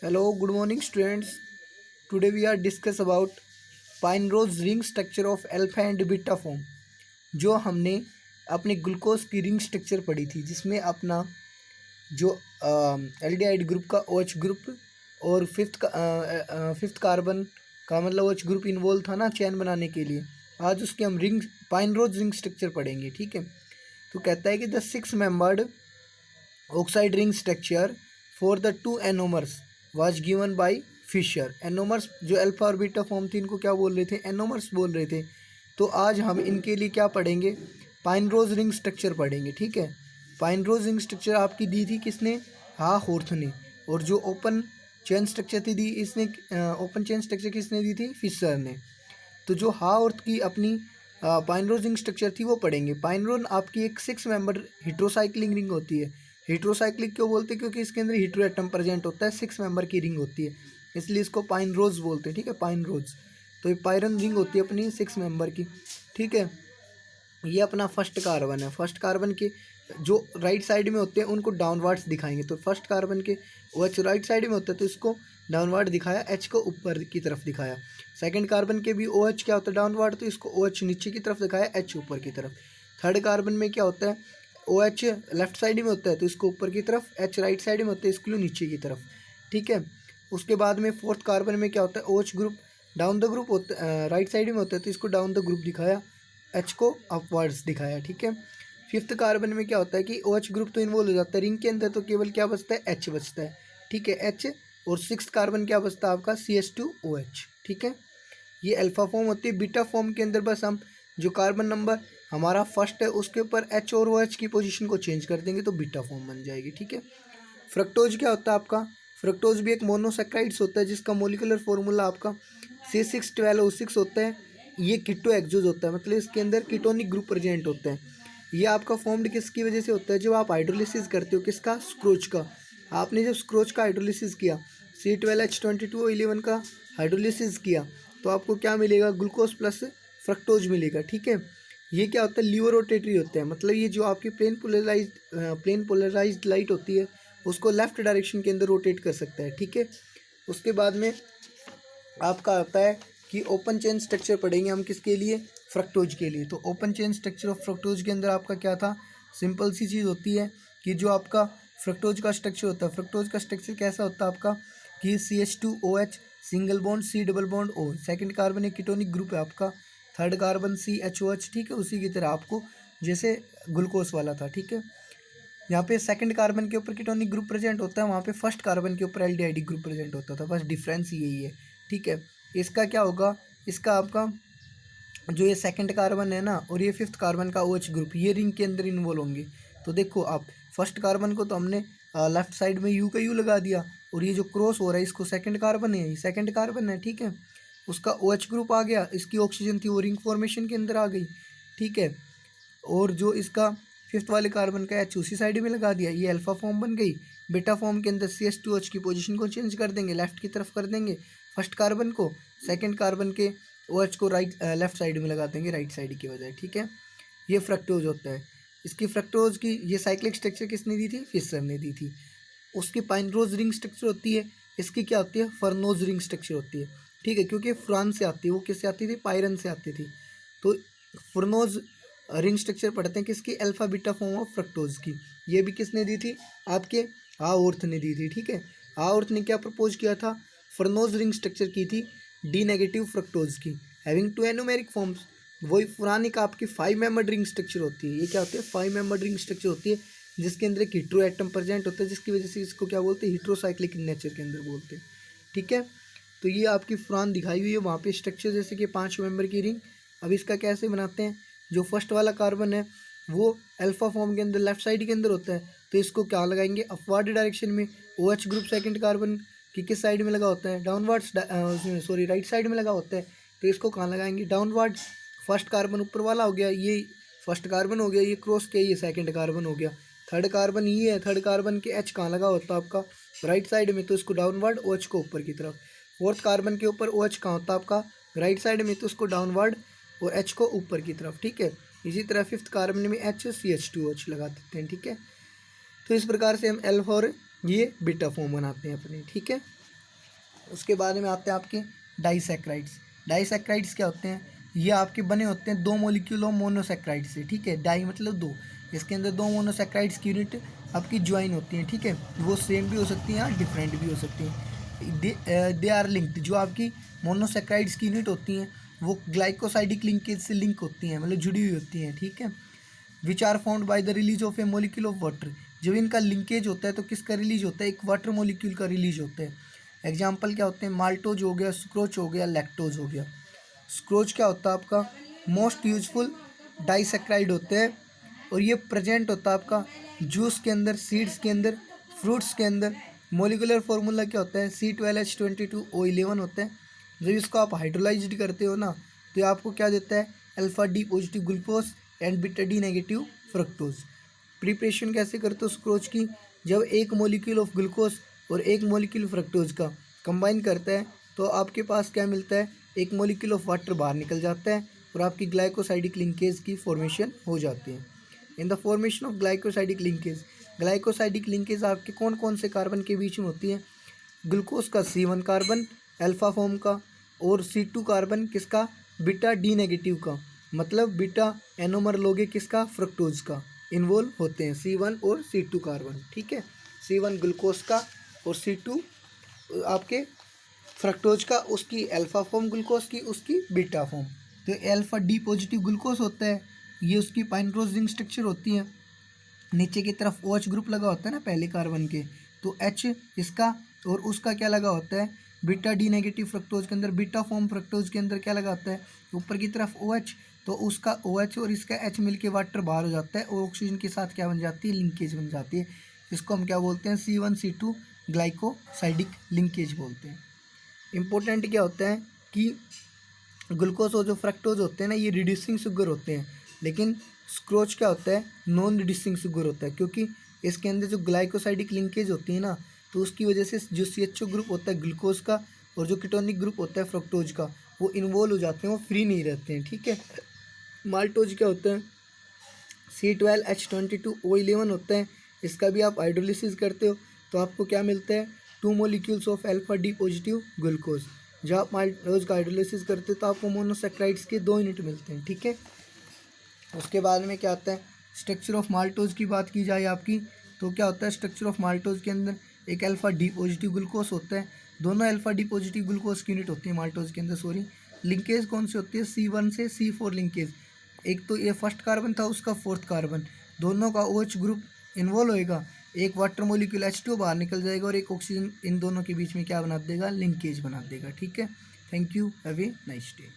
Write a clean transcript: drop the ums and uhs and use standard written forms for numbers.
Hello, good morning, students. Today we are discuss about Penrose ring structure of alpha and beta form. जो हमने अपने glucose की ring structure पढ़ी थी, जिसमें अपना जो एल्डिहाइड ग्रुप का OH ग्रुप और फिफ्थ कार्बन का मतलब OH ग्रुप इन्वॉल्व था ना चैन बनाने के लिए। आज उसके हम पाइनरोज रिंग स्ट्रक्चर पढ़ेंगे, ठीक है। तो कहता है कि the 6 membered oxide ring structure for the 2 anomers was given by Fischer. Anomers जो अल्फा और बीटा फॉर्म थी, इनको क्या बोल रहे थे? एनोमर्स बोल रहे थे। तो आज हम इनके लिए क्या पढ़ेंगे? पाइनरोज रिंग स्ट्रक्चर पढ़ेंगे, ठीक है। पाइनरोज रिंग स्ट्रक्चर आपकी दी थी किसने? हॉर्थ ने। और जो ओपन चेन स्ट्रक्चर थी दी इसने ओपन चेन स्ट्रक्चर किसने दी थी? फिशर ने। तो जो हार्थ की अपनी पाइनरोज रिंग स्ट्रक्चर थी वो पढ़ेंगे। पाइनरोज आपकी एक 6 मेंबर हेट्रोसाइक्लिंग रिंग होती है। हेट्रोसाइक्लिक क्यों बोलते हैं? क्योंकि इसके अंदर हेट्रो एटम प्रेजेंट होता है, 6 मेंबर की रिंग होती है, इसलिए इसको पाइनरोज बोलते हैं, ठीक है। पाइनरोज तो ये पायरन रिंग होती है अपनी 6 मेंबर की, ठीक है। ये अपना फर्स्ट कार्बन है। फर्स्ट कार्बन के जो राइट साइड में होते हैं उनको डाउनवर्ड्स दिखाएंगे। तो फर्स्ट कार्बन के OH राइट साइड में होता है तो इसको डाउनवर्ड दिखाया, H को ऊपर की तरफ दिखाया। सेकंड कार्बन के भी OH क्या होता है? डाउनवर्ड, तो इसको OH नीचे की तरफ दिखाया, H ऊपर की तरफ। थर्ड कार्बन में क्या होता है? OH लेफ्ट साइड में होता है तो इसको ऊपर की तरफ, H राइट साइड में होता है इसको नीचे की तरफ, ठीक है। उसके बाद में फोर्थ कार्बन में क्या होता है? OH group down the group होता है, राइट साइड में होता है तो इसको डाउन द ग्रुप दिखाया, H को अपवर्ड्स दिखाया, ठीक है। फिफ्थ कार्बन में क्या होता है कि OH ग्रुप तो इन्वॉल्व हो जाता है रिंग के अंदर, तो केवल क्या बचता है? H बचता है, ठीक है, H। और सिक्स कार्बन क्या बचता है आपका? CH2OH, ठीक है। ये अल्फा फॉर्म होती है। बीटा फॉर्म के अंदर बस हम जो कार्बन नंबर हमारा फर्स्ट है उसके ऊपर H और OH की पोजीशन को चेंज कर देंगे तो बीटा फॉर्म बन जाएगी, ठीक है। फ्रक्टोज क्या होता है आपका? फ्रक्टोज भी एक मोनोसेक्राइड्स होता है जिसका मोलिकुलर फॉर्मूला आपका C612O6 होता है। ये कीटो एक्सोज होता है, मतलब इसके अंदर कीटोनिक ग्रुप प्रेजेंट होता है। ये आपका फॉर्म्ड किसकी वजह से होता है? जब आप हाइड्रोलिसिस करते हो, किसका? स्क्रोच का। आपने जब स्क्रोच का हाइड्रोलिसिस किया, C12H22O11 का हाइड्रोलिसिस किया, तो आपको क्या मिलेगा? ग्लूकोज प्लस फ्रक्टोज मिलेगा, ठीक है। ये क्या होता है? लीवर रोटेटरी होता है, मतलब ये जो आपकी प्लेन पोलराइज्ड लाइट होती है उसको लेफ्ट डायरेक्शन के अंदर रोटेट कर सकता है, ठीक है। उसके बाद में आपका आता है कि ओपन चेन स्ट्रक्चर पढ़ेंगे हम किसके लिए? फ्रक्टोज के लिए। तो open chain structure of fructose के अंदर आपका क्या था? सिंपल सी चीज़ होती है कि जो आपका फ्रक्टोज का स्ट्रक्चर होता है, फ्रक्टोज का स्ट्रक्चर कैसा होता है आपका कि CH2OH single bond C double bond O, second carbon एक कीटोनिक ग्रुप है आपका, थर्ड कार्बन CHOH, ठीक है। उसी की तरह आपको जैसे ग्लूकोज वाला था, ठीक है। यहाँ पे सेकंड कार्बन के ऊपर कीटोनिक ग्रुप प्रेजेंट होता है, वहाँ पे फर्स्ट कार्बन के ऊपर एल्डिहाइड ग्रुप प्रेजेंट होता था, बस डिफरेंस यही है, ठीक है। इसका क्या होगा? इसका आपका जो ये सेकंड कार्बन है ना और ये फिफ्थ कार्बन का OH ग्रुप, ये रिंग के अंदर इन्वॉल्व होंगे। तो देखो आप फर्स्ट कार्बन को तो हमने लेफ्ट साइड में U का U लगा दिया, और ये जो क्रॉस हो रहा है इसको सेकंड कार्बन है, ये सेकंड कार्बन है, ठीक है। उसका OH ग्रुप आ गया, इसकी ऑक्सीजन थी वो रिंग फॉर्मेशन के अंदर आ गई, ठीक है। और जो इसका फिफ्थ वाले कार्बन का H उसी साइड में लगा दिया, ये अल्फा फॉर्म बन गई। बीटा फॉर्म के अंदर CH2OH की पोजीशन को चेंज कर देंगे, लेफ्ट की तरफ कर देंगे फर्स्ट कार्बन को, सेकंड कार्बन के OH को लेफ्ट साइड में लगा देंगे राइट साइड की बजाय, ठीक है। ये फ्रक्टोज होता है। इसकी फ्रक्टोज की ये साइक्लिक स्ट्रक्चर किसने दी थी? फिशर ने दी थी। उसकी पाइनरोज रिंग स्ट्रक्चर होती है, इसकी क्या होती है? फर्नोज रिंग स्ट्रक्चर होती है, ठीक है, क्योंकि फ्रांस से आती है, वो किससे आती थी? पायरन से आती थी। तो फर्नोज रिंग स्ट्रक्चर पढ़ते हैं किसकी? Alpha beta form of fructose की। ये भी किसने दी थी? आपके हावर्थ ने दी थी, ठीक है। हावर्थ ने क्या प्रपोज किया था? फर्नोज रिंग स्ट्रक्चर की थी डी नेगेटिव फ्रक्टोज की, हैविंग 2 एनोमेरिक फॉर्म्स। वही पुरानी का आपकी 5 मेंबर रिंग स्ट्रक्चर होती है। ये क्या होती है? 5 मेंबर रिंग स्ट्रक्चर होती है जिसके अंदर एक हीट्रो एटम प्रेजेंट होता है, जिसकी वजह से इसको क्या बोलते हैं? हीट्रोसाइक्लिक नेचर के अंदर बोलते हैं, ठीक है। तो ये आपकी फुरान दिखाई हुई है वहाँ पे स्ट्रक्चर, जैसे कि 5 मेंबर की रिंग। अब इसका कैसे बनाते हैं? जो फर्स्ट वाला कार्बन है वो अल्फा फॉर्म के अंदर लेफ्ट साइड के अंदर होता है, तो इसको क्या लगाएंगे? अपवर्ड डायरेक्शन में। OH ग्रुप सेकंड कार्बन की किस साइड में लगा होता है? डाउनवर्ड्स, सॉरी राइट साइड में लगा होता है, तो इसको कहाँ लगाएंगे? डाउनवर्ड। फर्स्ट कार्बन ऊपर वाला हो गया, ये फर्स्ट कार्बन हो गया, ये क्रॉस के ये सेकंड कार्बन हो गया। थर्ड कार्बन ये है, थर्ड कार्बन के H कहाँ लगा होता है आपका? राइट साइड में, तो इसको डाउनवर्ड, OH को ऊपर की तरफ। फोर्थ कार्बन के ऊपर OH कहाँ होता है आपका? राइट साइड में, तो इसको डाउनवर्ड और H को ऊपर की तरफ, ठीक है। इसी तरह फिफ्थ कार्बन में H CH2OH लगा देते हैं, ठीक है। तो इस प्रकार से हम अल्फा और ये बीटा फॉर्म बनाते हैं अपने, ठीक है। उसके बाद में आते हैं आपके डाइसैक्राइड्स। डाइसैक्राइड्स क्या होते हैं? ये आपके बने होते हैं 2 मॉलिक्यूल ऑफ मोनोसैक्राइड से, ठीक है। डाई मतलब 2, इसके अंदर 2 मोनोसैक्राइड्स की यूनिट आपकी ज्वाइन होती हैं, ठीक है। वो सेम भी हो सकती हैं या डिफरेंट भी हो सकती हैं। They are linked. जो आपकी मोनोसैक्राइड्स की यूनिट होती हैं वो ग्लाइकोसाइडिक लिंकेज से लिंक होती हैं, मतलब जुड़ी हुई होती हैं, ठीक है। Which are found by the release of a molecule of water. जब इनका लिंकेज होता है तो किसका रिलीज होता है? एक वाटर मोलिक्यूल का रिलीज होता है। एग्जाम्पल क्या होते हैं? माल्टोज हो गया, सुक्रोज हो गया, लैक्टोज हो गया। सुक्रोज क्या होता है आपका? मोस्ट यूजफुल डाइसैक्राइड होते हैं और ये प्रेजेंट होता है आपका जूस के अंदर, सीड्स के अंदर, फ्रूट्स के अंदर। मोलिकुलर फार्मूला क्या होता है? C12H22O11 होता है। जब इसको आप हाइड्रोलाइज्ड करते हो ना तो ये आपको क्या देता है? Alpha D positive glucose and beta D negative fructose. Preparation कैसे करते हो सुक्रोज की? जब एक मोलिक्यूल ऑफ ग्लूकोज और एक मोलिक्यूल फ्रक्टोज का कंबाइन करता है तो आपके पास क्या मिलता है? एक मोलिक्यूल ऑफ वाटर बाहर निकल जाता है और आपकी ग्लाइकोसाइडिक लिंकेज की फॉर्मेशन हो जाती है। In the formation of glycosidic linkage आपके कौन कौन से कार्बन के बीच में होती है? ग्लूकोज का C1 कार्बन अल्फा फॉर्म का, और C2 कार्बन किसका? बीटा डी नेगेटिव का, मतलब बीटा एनोमर लोगे किसका? फ्रक्टोज का इन्वॉल्व होते हैं, C1 और C2 कार्बन, ठीक है। C1 ग्लूकोज का और C2 आपके फ्रक्टोज का, उसकी अल्फा फॉर्म ग्लूकोज की, उसकी बीटा फॉर्म। तो अल्फा डी पॉजिटिव ग्लूकोज होता है, ये उसकी पाइनरोज रिंग स्ट्रक्चर होती है। नीचे की तरफ OH ग्रुप लगा होता है ना पहले कार्बन के, तो H इसका और उसका क्या लगा होता है? बीटा डी नेगेटिव फ्रक्टोज के अंदर, बीटा फॉर्म फ्रक्टोज के अंदर क्या लगा होता है? ऊपर की तरफ OH, तो उसका OH और इसका H मिलके वाटर बाहर हो जाता है और ऑक्सीजन के साथ क्या बन जाती है? लिंकेज बन जाती है। इसको हम क्या बोलते हैं? C1C2 ग्लाइकोसाइडिक लिंकेज बोलते हैं। इम्पोर्टेंट क्या होता है कि ग्लूकोज और जो फ्रक्टोज होते हैं ना ये रिड्यूसिंग शुगर होते हैं, लेकिन सुक्रोज क्या होता है? नॉन रिड्यूसिंग शुगर होता है, क्योंकि इसके अंदर जो ग्लाइकोसाइडिक लिंकेज होती है ना तो उसकी वजह से जो CHO ग्रुप होता है ग्लूकोज का और जो कीटोनिक ग्रुप होता है फ्रक्टोज का वो इन्वॉल्व हो जाते हैं, वो फ्री नहीं रहते हैं, ठीक है। माल्टोज क्या होता है? C12H22O11 होता है। इसका भी आप हाइड्रोलिसिस करते हो तो आपको क्या मिलता है? 2 molecules of alpha D positive glucose. जब आप माल्टोज का हाइड्रोलिसिस करते हो तो आपको मोनोसैक्राइड्स के 2 यूनिट मिलते हैं, ठीक है। उसके बाद में क्या आता है? स्ट्रक्चर ऑफ माल्टोज की बात की जाए आपकी तो क्या होता है? स्ट्रक्चर ऑफ माल्टोज के अंदर एक अल्फा डी पॉजिटिव ग्लूकोज होता है, दोनों अल्फा डी पॉजिटिव ग्लूकोज की यूनिट होती है माल्टोज के अंदर, सॉरी। लिंकेज कौन सी होती है? C1 से C4 लिंकेज। एक तो ये फर्स्ट कार्बन था, उसका फोर्थ कार्बन, दोनों का OH ग्रुप इन्वॉल्व होएगा, एक वाटर मोलिक्यूल H2 बाहर निकल जाएगा और एक ऑक्सीजन, इन दोनों के बीच में क्या बना देगा? लिंकेज बना देगा, ठीक है। Thank you, have a nice day.